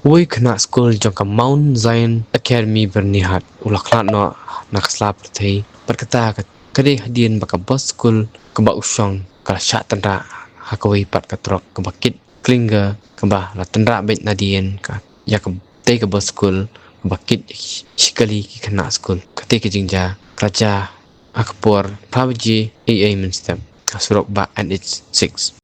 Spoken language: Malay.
Woi kena school jangka Mount Zion Academy bernihat ulaklat no nakaslap thei berkata kade hadian baka bos school keba usong kala syak tanda hakawai pat katrok kebakit klinga keba la tanda bet nadien ka ya ke te ke bos school kebakit shikali ki kena school kate ke jingja raja akpor pabji AA minstep kasurok ba and it's 6.